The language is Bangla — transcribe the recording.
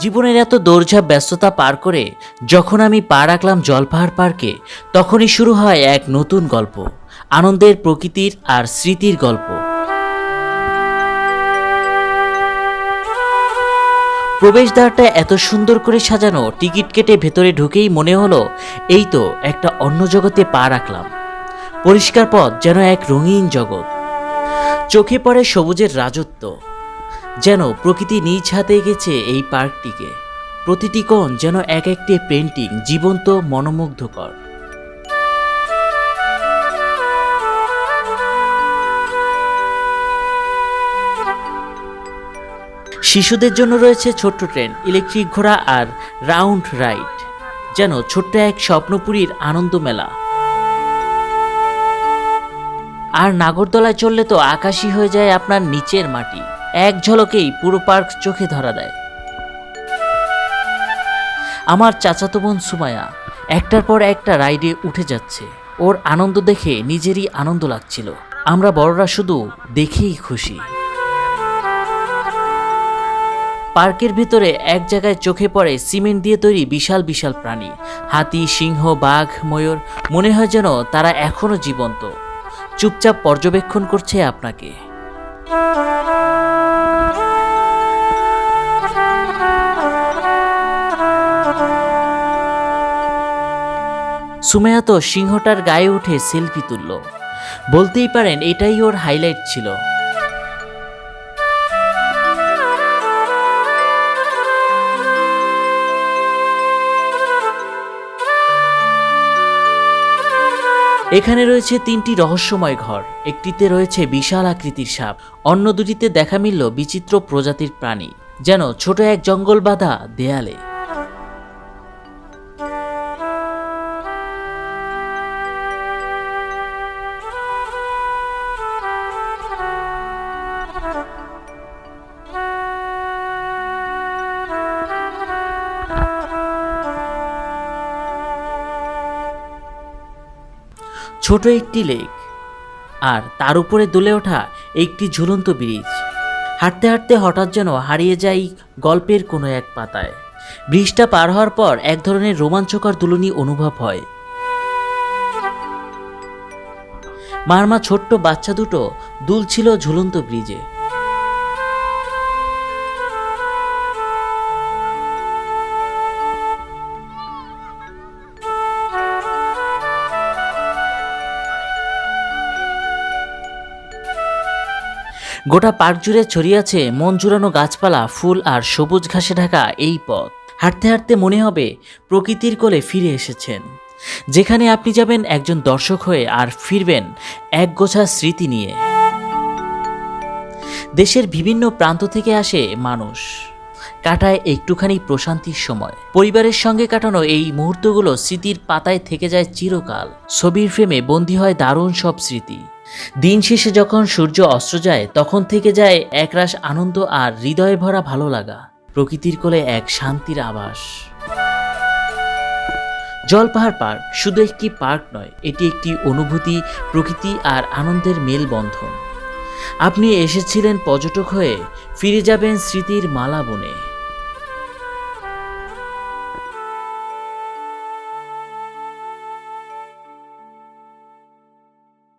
জীবনের এত দৌড়ঝাঁপ ব্যস্ততা পার করে যখন আমি পা রাখলাম জলপাহাড় পার্কে, তখনই শুরু হয় এক নতুন গল্প, আনন্দের, প্রকৃতির আর স্মৃতির গল্প। প্রবেশদ্বারটা এত সুন্দর করে সাজানো, টিকিট কেটে ভেতরে ঢুকেই মনে হলো এই তো একটা অন্য জগতে পা রাখলাম। পরিষ্কার পথ যেন এক রঙিন জগৎ, চোখে পড়ে সবুজের রাজত্ব, যেন প্রকৃতি নিজ হাতে গেছে এই পার্কটিকে। প্রতিটি কোণ যেন এক একটি পেন্টিং, জীবন্ত, মনোমুগ্ধকর। শিশুদের জন্য রয়েছে ছোট্ট ট্রেন, ইলেকট্রিক ঘোড়া আর রাউন্ড রাইড, যেন ছোট্ট এক স্বপ্নপুরীর আনন্দ মেলা। আর নাগরদোলায় চললে তো আকাশই হয়ে যায় আপনার নিচের মাটি, এক ঝলকেই পুরো পার্ক চোখে ধরা দেয়। আমার চাচাতো বোন সুমায়া একটার পর একটা রাইডে উঠে যাচ্ছে, ওর আনন্দ দেখে নিজেরই আনন্দ লাগছিল। আমরা বড়রা শুধু দেখেই খুশি। পার্কের ভিতরে এক জায়গায় চোখে পড়ে সিমেন্ট দিয়ে তৈরি বিশাল বিশাল প্রাণী, হাতি, সিংহ, বাঘ, ময়ূর। মনে হয় যেন তারা এখনো জীবন্ত, চুপচাপ পর্যবেক্ষণ করছে আপনাকে। সুমাইয়া তো সিংহটার গায়ে উঠে সেলফি তুলল, বলতেই পারেন এটাই ওর হাইলাইট ছিল। এখানে রয়েছে 3টি রহস্যময় ঘর, একটিতে রয়েছে বিশাল আকৃতির সাপ, অন্য দুটিতে দেখা মিলল বিচিত্র প্রজাতির প্রাণী, যেন ছোট এক জঙ্গল বাঁধা দেয়ালে। ছোট একটি লেক, আর তার উপরে দুলে ওঠা একটি ঝুলন্ত ব্রিজ। হাঁটতে হাঁটতে হঠাৎ যেন হারিয়ে যাই গল্পের কোনো এক পাতায়। ব্রিজটা পার হওয়ার পর এক ধরনের রোমাঞ্চকর দুলুনি অনুভব হয়। মারমা ছোট্ট বাচ্চা দুটো দুলছিল ঝুলন্ত ব্রিজে। গোটা পার্ক জুড়ে ছড়িয়ে আছে মন জুড়ানো গাছপালা, ফুল আর সবুজ ঘাসে ঢাকা এই পথ। হাঁটতে হাঁটতে মনে হবে প্রকৃতির কোলে ফিরে এসেছেন, যেখানে আপনি যাবেন একজন দর্শক হয়ে আর ফিরবেন একগোছা স্মৃতি নিয়ে। দেশের বিভিন্ন প্রান্ত থেকে আসে মানুষ, কাটায় একটুখানি প্রশান্তির সময়। পরিবারের সঙ্গে কাটানো এই মুহূর্তগুলো স্মৃতির পাতায় থেকে যায় চিরকাল। ছবির ফ্রেমে বন্দী হয় দারুণ সব স্মৃতি। দিন শেষে যখন সূর্য অস্ত যায়, তখন থেকে যায় একরাশ আনন্দ আর হৃদয়ে ভরা ভালো লাগা। প্রকৃতির কোলে এক শান্তির আভাস। জলপাহাড় পার্ক শুধু একটি পার্ক নয়, এটি একটি অনুভূতি, প্রকৃতি আর আনন্দের মেলবন্ধন। আপনি এসেছিলেন পর্যটক হয়ে, ফিরে যাবেন স্মৃতির মালা বনে।